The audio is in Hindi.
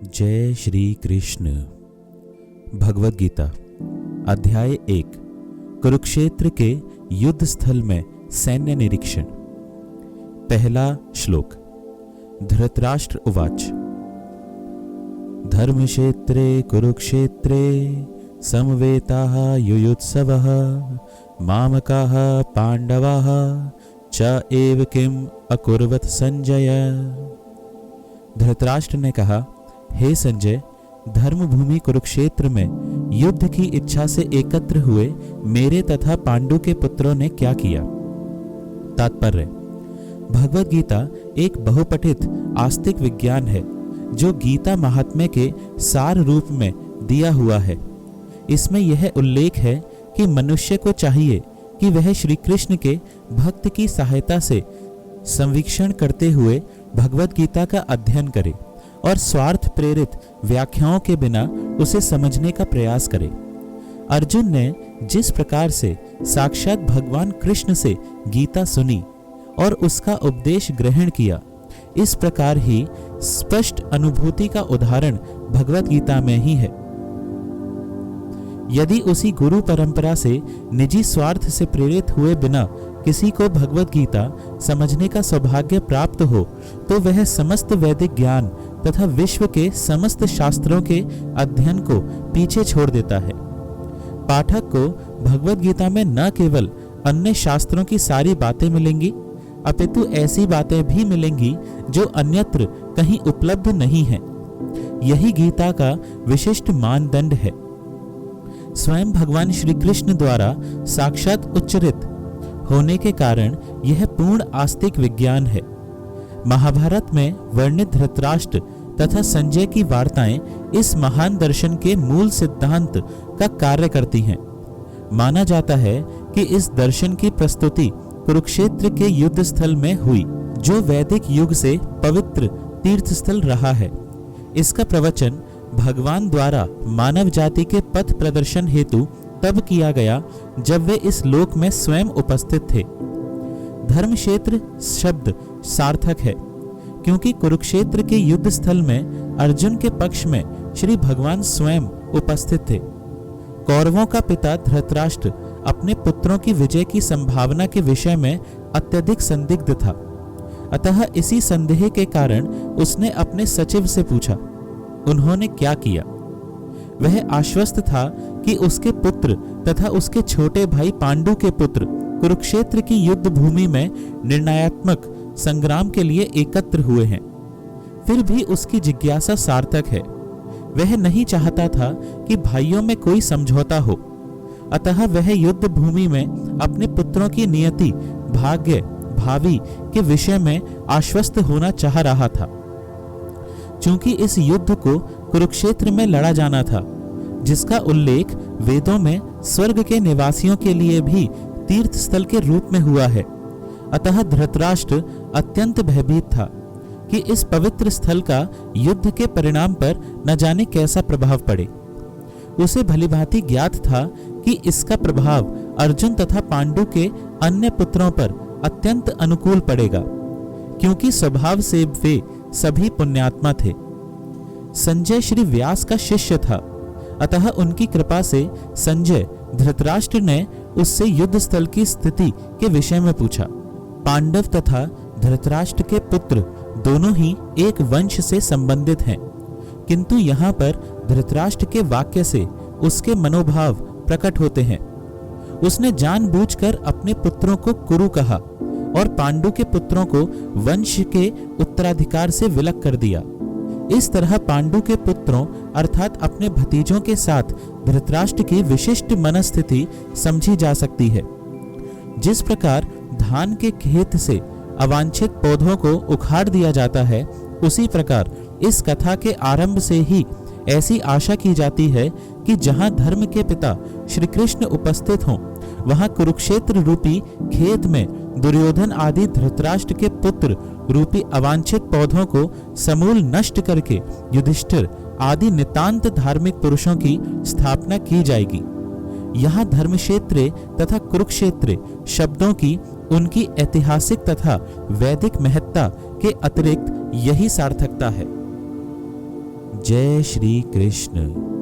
जय श्री कृष्ण। भगवद गीता अध्याय 1 कुरुक्षेत्र के युद्ध स्थल में सैन्य निरीक्षण। पहला श्लोक। धृतराष्ट्र उवाच। धर्मक्षेत्रे कुरुक्षेत्रे समवेताः युयुत्सवः मामकाः पांडवाः च एव किम अकुर्वत संजय। धृतराष्ट्र ने कहा, हे संजय, धर्मभूमि कुरुक्षेत्र में युद्ध की इच्छा से एकत्र हुए मेरे तथा पांडु के पुत्रों ने क्या किया। तात्पर्य। भगवद गीता एक बहुपठित आस्तिक विज्ञान है जो गीता महात्म्य के सार रूप में दिया हुआ है। इसमें यह उल्लेख है कि मनुष्य को चाहिए कि वह श्री कृष्ण के भक्त की सहायता से संवीक्षण करते हुए भगवद गीता का अध्ययन करे और स्वार्थ प्रेरित व्याख्याओं के बिना उसे समझने का प्रयास करे। अर्जुन ने जिस प्रकार से साक्षात भगवान कृष्ण से गीता सुनी और उसका उपदेश ग्रहण किया, इस प्रकार ही स्पष्ट अनुभूति का उदाहरण भगवद गीता में ही है। यदि उसी गुरु परंपरा से निजी स्वार्थ से प्रेरित हुए बिना किसी को भगवद गीता समझने का सौभाग्य प्राप्त हो तो वह समस्त वैदिक ज्ञान तथा विश्व के समस्त शास्त्रों के अध्ययन को पीछे छोड़ देता है। पाठक को भगवद गीता में न केवल अन्य शास्त्रों की सारी बातें मिलेंगी, अपितु ऐसी बातें भी मिलेंगी जो अन्यत्र कहीं उपलब्ध नहीं है। यही गीता का विशिष्ट मानदंड है। स्वयं भगवान श्री कृष्ण द्वारा साक्षात उच्चरित होने के कारण यह पूर्ण आस्तिक विज्ञान है। महाभारत में वर्णित धृतराष्ट्र तथा संजय की वार्ताएं इस महान दर्शन के मूल सिद्धांत का कार्य करती हैं। माना जाता है कि इस दर्शन की प्रस्तुति कुरुक्षेत्र के युद्ध स्थल में हुई, जो वैदिक युग से पवित्र तीर्थ स्थल रहा है। इसका प्रवचन भगवान द्वारा मानव जाति के पथ प्रदर्शन हेतु तब किया गया जब वे इस लोक में स्वयं उपस्थित थे। धर्मक्षेत्र शब्द सार्थक है क्योंकि कुरुक्षेत्र के युद्ध स्थल में अर्जुन के पक्ष में श्री भगवान स्वयं उपस्थित थे। कौरवों का पिता धृतराष्ट्र अपने पुत्रों की विजय की संभावना के विषय में अत्यधिक संदिग्ध था। अतः इसी संदेह के कारण उसने अपने सचिव से पूछा। उन्होंने क्या किया? वह आश्वस्त था कि उसके पुत्र तथा उसके छोटे भाई पांडु के पुत्र कुरुक्षेत्र की युद्ध भूमि में निर्णयात्मक संग्राम के लिए एकत्र हुए हैं। फिर भी उसकी जिज्ञासा सार्थक है। वह नहीं चाहता था कि भाइयों में कोई समझौता हो, अतः वह युद्ध भूमि में अपने पुत्रों की नियति, भाग्य, भावी के विषय में आश्वस्त होना चाह रहा था। चूंकि इस युद्ध को कुरुक्षेत्र में लड़ा जाना था, जिसका उल्लेख वेदों में स्वर्ग के निवासियों के लिए भी तीर्थ स्थल के रूप में हुआ है, अतः धृतराष्ट्र अत्यंत भयभीत था कि इस पवित्र स्थल का युद्ध के परिणाम पर न जाने कैसा प्रभाव पड़े। उसे भलीभांति ज्ञात था कि इसका प्रभाव अर्जुन तथा पांडु के अन्य पुत्रों पर अत्यंत अनुकूल पड़ेगा, क्योंकि स्वभाव से वे सभी पुण्यात्मा थे। संजय श्री व्यास का शिष्य था, अतः उनकी कृपा से संजय धृतराष्ट्र ने उससे युद्ध स्थल की स्थिति के विषय में पूछा। पांडव तथा धृतराष्ट्र के पुत्र दोनों ही एक वंश से संबंधित हैं, किंतु यहाँ पर धृतराष्ट्र के वाक्य से उसके मनोभाव प्रकट होते हैं। उसने जानबूझकर अपने पुत्रों को कुरु कहा और पांडु के पुत्रों को वंश के उत्तराधिकार से विलग कर दिया। इस तरह पांडु के पुत्रों अर्थात अपने भतीजों के साथ धृतराष्ट्र की विशिष्ट मनस्थिति समझी जा सकती है। जिस प्रकार धान के खेत से अवांछित पौधों को उखाड़ दिया जाता है, उसी प्रकार इस कथा के आरंभ से ही ऐसी आशा की जाती है कि जहां धर्म के पिता श्री कृष्ण उपस्थित हों, वहां कुरुक्षेत्र रूपी खेत में दुर्योधन आदि धृतराष्ट्र के पुत्र रूपी अवांछित पौधों को समूल नष्ट करके युधिष्ठिर आदि नितांत धार्मिक पुरुषों की स्थापना की जाएगी। यहाँ धर्मक्षेत्र तथा कुरुक्षेत्र शब्दों की उनकी ऐतिहासिक तथा वैदिक महत्ता के अतिरिक्त यही सार्थकता है। जय श्री कृष्ण।